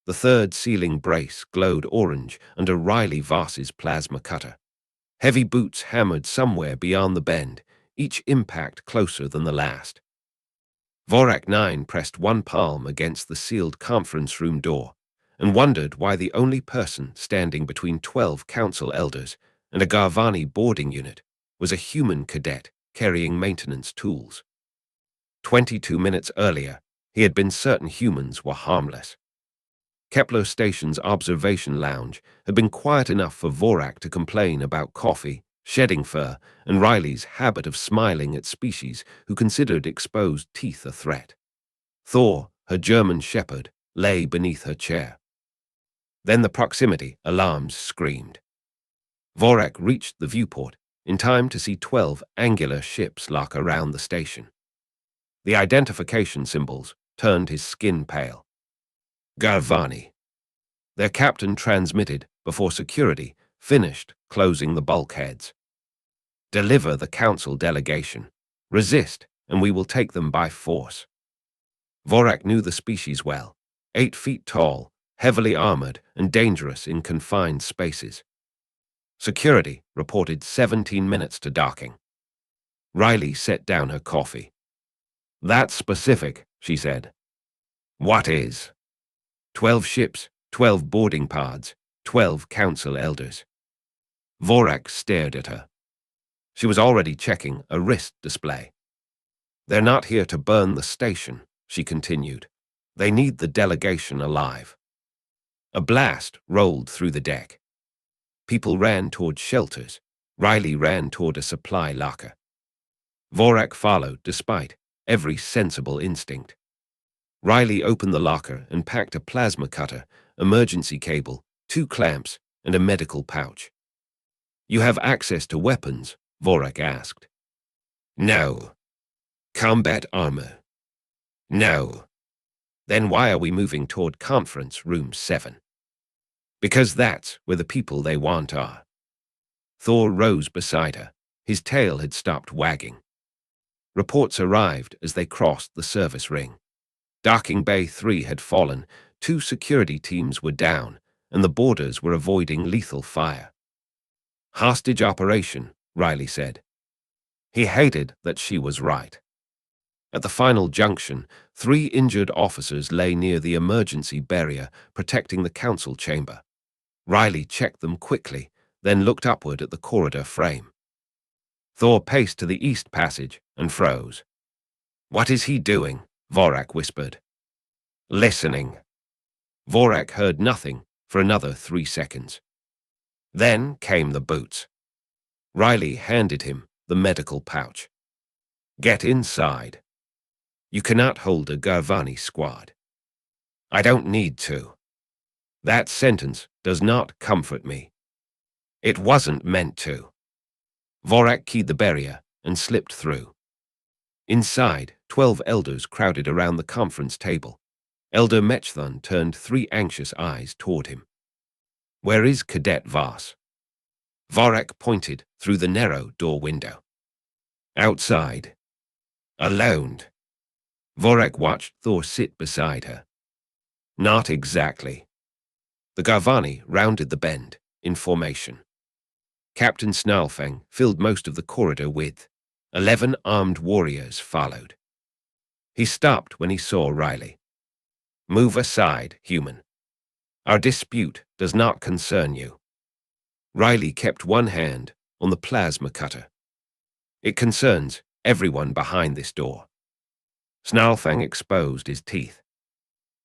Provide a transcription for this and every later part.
The third ceiling brace glowed orange under Riley Voss's plasma cutter. Heavy boots hammered somewhere beyond the bend, each impact closer than the last. Vorak 9 pressed one palm against the sealed conference room door and wondered why the only person standing between 12 council elders and a Garvani boarding unit was a human cadet carrying maintenance tools. 22 minutes earlier, he had been certain humans were harmless. Kepler Station's observation lounge had been quiet enough for Vorak to complain about coffee, shedding fur, and Riley's habit of smiling at species who considered exposed teeth a threat. Thor, her German shepherd, lay beneath her chair. Then the proximity alarms screamed. Vorak reached the viewport in time to see 12 angular ships lock around the station. The identification symbols turned his skin pale. Garvani. Their captain transmitted before security finished closing the bulkheads. Deliver the council delegation. Resist, and we will take them by force. Vorak knew the species well. 8 feet tall, heavily armored, and dangerous in confined spaces. Security reported 17 minutes to docking. Riley set down her coffee. That's specific, she said. What is? 12 ships, 12 boarding pods, 12 council elders. Vorak stared at her. She was already checking a wrist display. They're not here to burn the station, she continued. They need the delegation alive. A blast rolled through the deck. People ran toward shelters. Riley ran toward a supply locker. Vorak followed despite every sensible instinct. Riley opened the locker and packed a plasma cutter, emergency cable, 2 clamps, and a medical pouch. You have access to weapons? Vorak asked. No. Combat armor? No. Then why are we moving toward conference room 7? Because that's where the people they want are. Thor rose beside her. His tail had stopped wagging. Reports arrived as they crossed the service ring. Docking Bay 3 had fallen, 2 security teams were down, and the boarders were avoiding lethal fire. Hostage operation, Riley said. He hated that she was right. At the final junction, 3 injured officers lay near the emergency barrier protecting the council chamber. Riley checked them quickly, then looked upward at the corridor frame. Thor paced to the east passage and froze. What is he doing? Vorak whispered. Listening. Vorak heard nothing for another 3 seconds. Then came the boots. Riley handed him the medical pouch. Get inside. You cannot hold a Garvani squad. I don't need to. That sentence does not comfort me. It wasn't meant to. Vorak keyed the barrier and slipped through. Inside, 12 elders crowded around the conference table. Elder Mechthon turned 3 anxious eyes toward him. Where is Cadet Voss? Vorak pointed through the narrow door window. Outside. Alone. Vorak watched Thor sit beside her. Not exactly. The Garvani rounded the bend, in formation. Captain Snarlfang filled most of the corridor with. 11 armed warriors followed. He stopped when he saw Riley. Move aside, human. Our dispute does not concern you. Riley kept one hand on the plasma cutter. It concerns everyone behind this door. Snarlfang exposed his teeth.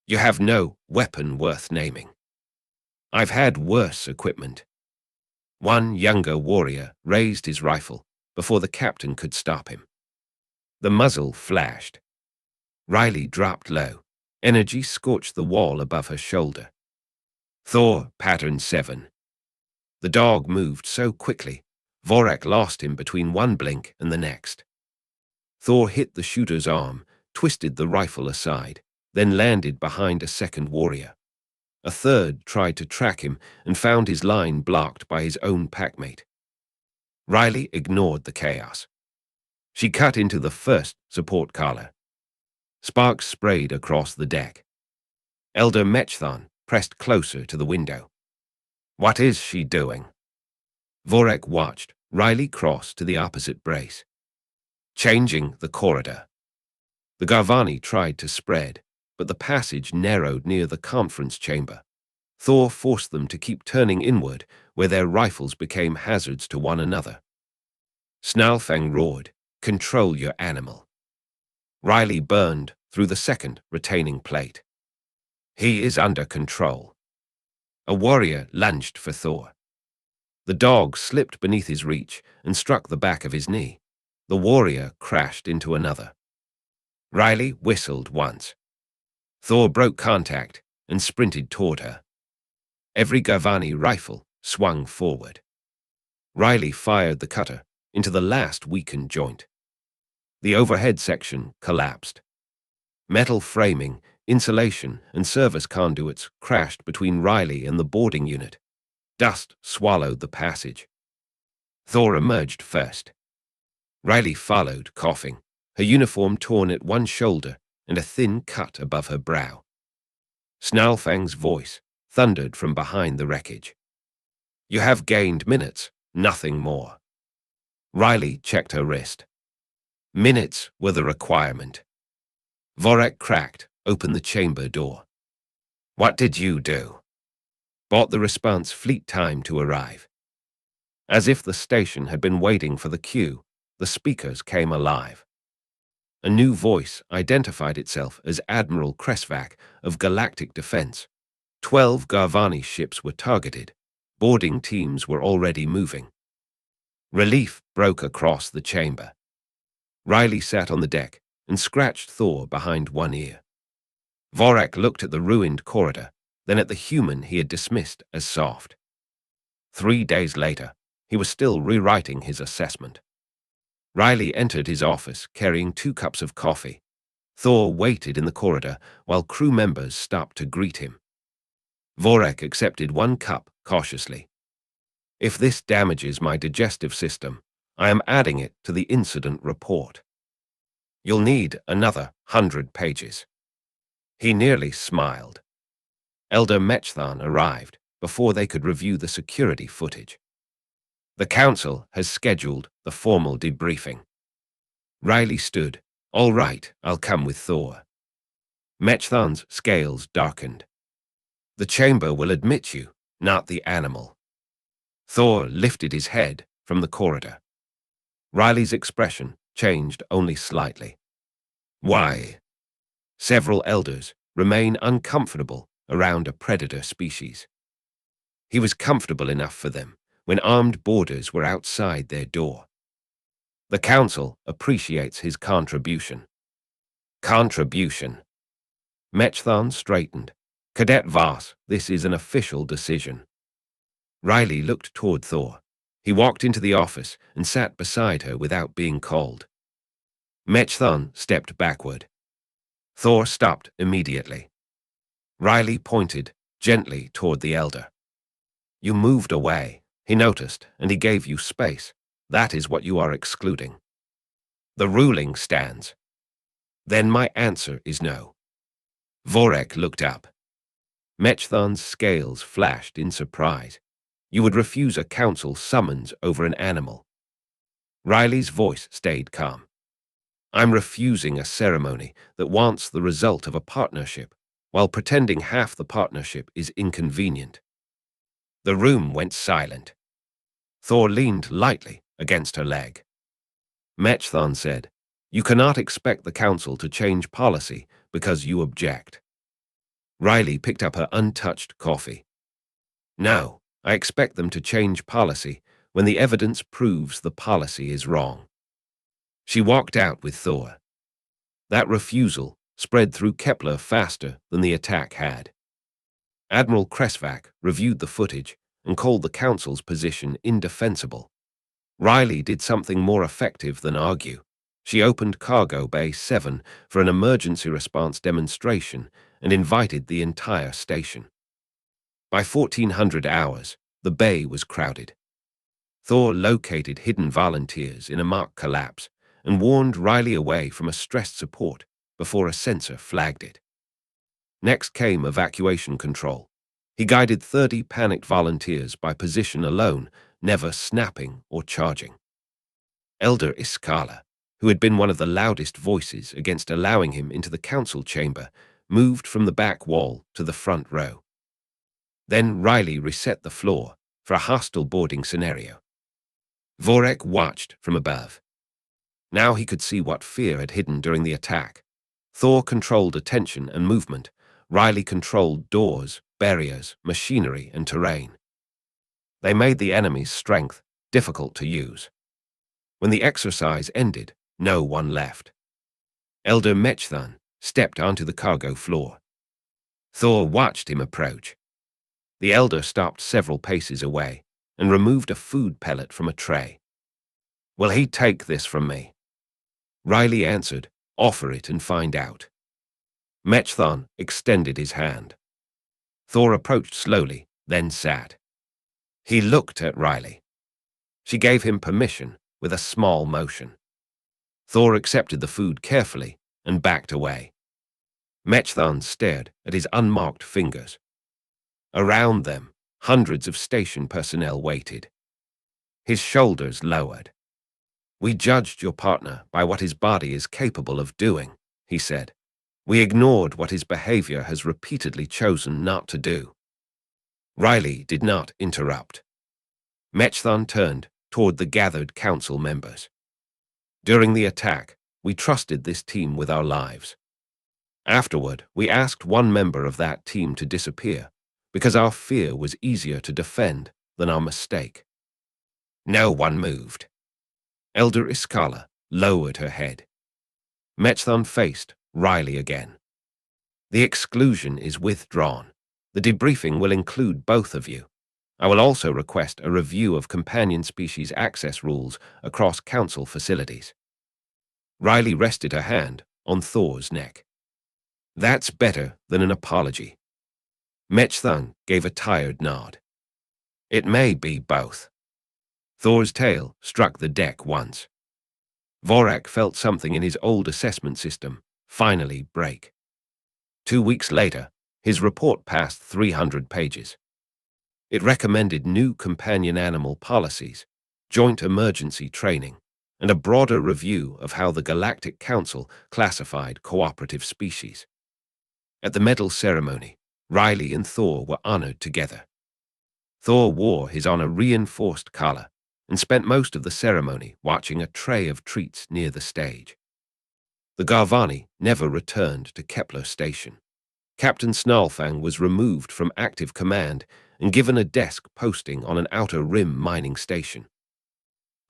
You have no weapon worth naming. I've had worse equipment. One younger warrior raised his rifle before the captain could stop him. The muzzle flashed. Riley dropped low. Energy scorched the wall above her shoulder. Thor, pattern 7. The dog moved so quickly, Vorak lost him between one blink and the next. Thor hit the shooter's arm, twisted the rifle aside, then landed behind a second warrior. A third tried to track him and found his line blocked by his own packmate. Riley ignored the chaos. She cut into the first support collar. Sparks sprayed across the deck. Elder Mechthon pressed closer to the window. What is she doing? Vorek watched Riley cross to the opposite brace. Changing the corridor. The Garvani tried to spread, but the passage narrowed near the conference chamber. Thor forced them to keep turning inward, where their rifles became hazards to one another. Snarlfang roared, "Control your animal." Riley burned through the second retaining plate. He is under control. A warrior lunged for Thor. The dog slipped beneath his reach and struck the back of his knee. The warrior crashed into another. Riley whistled once. Thor broke contact and sprinted toward her. Every Garvani rifle swung forward. Riley fired the cutter into the last weakened joint. The overhead section collapsed. Metal framing, insulation, and service conduits crashed between Riley and the boarding unit. Dust swallowed the passage. Thor emerged first. Riley followed, coughing, her uniform torn at one shoulder and a thin cut above her brow. Snarlfang's voice thundered from behind the wreckage. You have gained minutes, nothing more. Riley checked her wrist. Minutes were the requirement. Vorek cracked open the chamber door. What did you do? Bought the response fleet time to arrive. As if the station had been waiting for the cue, the speakers came alive. A new voice identified itself as Admiral Kresvak of Galactic Defense. 12 Garvani ships were targeted. Boarding teams were already moving. Relief broke across the chamber. Riley sat on the deck and scratched Thor behind one ear. Vorek looked at the ruined corridor, then at the human he had dismissed as soft. 3 days later, he was still rewriting his assessment. Riley entered his office carrying 2 cups of coffee. Thor waited in the corridor while crew members stopped to greet him. Vorek accepted 1 cup cautiously. If this damages my digestive system, I am adding it to the incident report. You'll need another 100 pages. He nearly smiled. Elder Mechthon arrived before they could review the security footage. The council has scheduled the formal debriefing. Riley stood. All right, I'll come with Thor. Mechthon's scales darkened. The chamber will admit you, not the animal. Thor lifted his head from the corridor. Riley's expression changed only slightly. Why? Several elders remain uncomfortable around a predator species. He was comfortable enough for them when armed boarders were outside their door. The council appreciates his contribution. Contribution. Mechthon straightened. Cadet Voss, this is an official decision. Riley looked toward Thor. He walked into the office and sat beside her without being called. Mechthon stepped backward. Thor stopped immediately. Riley pointed gently toward the elder. You moved away, he noticed, and he gave you space. That is what you are excluding. The ruling stands. Then my answer is no. Vorek looked up. Mechthon's scales flashed in surprise. You would refuse a council summons over an animal. Riley's voice stayed calm. I'm refusing a ceremony that wants the result of a partnership, while pretending half the partnership is inconvenient. The room went silent. Thor leaned lightly against her leg. Mechthon said, You cannot expect the council to change policy because you object. Riley picked up her untouched coffee. No, I expect them to change policy when the evidence proves the policy is wrong. She walked out with Thor. That refusal spread through Kepler faster than the attack had. Admiral Kresvak reviewed the footage and called the council's position indefensible. Riley did something more effective than argue. She opened Cargo Bay 7 for an emergency response demonstration and invited the entire station. By 1400 hours, the bay was crowded. Thor located hidden volunteers in a mock collapse and warned Riley away from a stressed support before a sensor flagged it. Next came evacuation control, He guided 30 panicked volunteers by position alone, never snapping or charging. Elder Iskala, who had been one of the loudest voices against allowing him into the council chamber, moved from the back wall to the front row. Then Riley reset the floor for a hostile boarding scenario. Vorek watched from above. Now he could see what fear had hidden during the attack. Thor controlled attention and movement. Riley controlled doors, barriers, machinery, and terrain. They made the enemy's strength difficult to use. When the exercise ended, no one left. Elder Mechthun stepped onto the cargo floor. Thor watched him approach. The elder stopped several paces away and removed a food pellet from a tray. "Will he take this from me?" Riley answered, "Offer it and find out." Mechthun extended his hand. Thor approached slowly, then sat. He looked at Riley. She gave him permission with a small motion. Thor accepted the food carefully and backed away. Mechthun stared at his unmarked fingers. Around them, hundreds of station personnel waited. His shoulders lowered. "We judged your partner by what his body is capable of doing," he said. "We ignored what his behavior has repeatedly chosen not to do." Riley did not interrupt. Mechthun turned toward the gathered council members. "During the attack, we trusted this team with our lives. Afterward, we asked one member of that team to disappear because our fear was easier to defend than our mistake." No one moved. Elder Iskala lowered her head. Mechthun faced Riley again. "The exclusion is withdrawn. The debriefing will include both of you. I will also request a review of companion species access rules across council facilities." Riley rested her hand on Thor's neck. "That's better than an apology." Mechthun gave a tired nod. "It may be both." Thor's tail struck the deck once. Vorak felt something in his old assessment system finally break. 2 weeks later, his report passed 300 pages. It recommended new companion animal policies, joint emergency training, and a broader review of how the Galactic Council classified cooperative species. At the medal ceremony, Riley and Thor were honored together. Thor wore his honor-reinforced collar and spent most of the ceremony watching a tray of treats near the stage. The Garvani never returned to Kepler Station. Captain Snarlfang was removed from active command and given a desk posting on an outer rim mining station.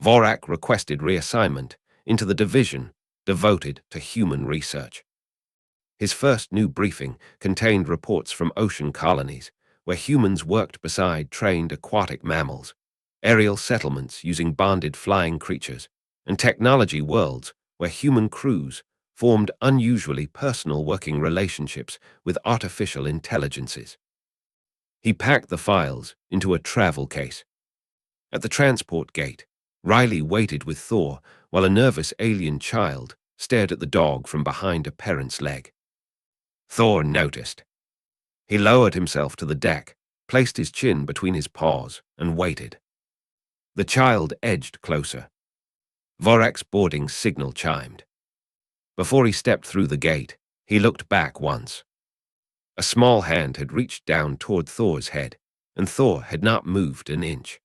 Vorak requested reassignment into the division devoted to human research. His first new briefing contained reports from ocean colonies, where humans worked beside trained aquatic mammals, aerial settlements using bonded flying creatures, and technology worlds where human crews formed unusually personal working relationships with artificial intelligences. He packed the files into a travel case. At the transport gate, Riley waited with Thor while a nervous alien child stared at the dog from behind a parent's leg. Thor noticed. He lowered himself to the deck, placed his chin between his paws, and waited. The child edged closer. Vorak's boarding signal chimed. Before he stepped through the gate, he looked back once. A small hand had reached down toward Thor's head, and Thor had not moved an inch.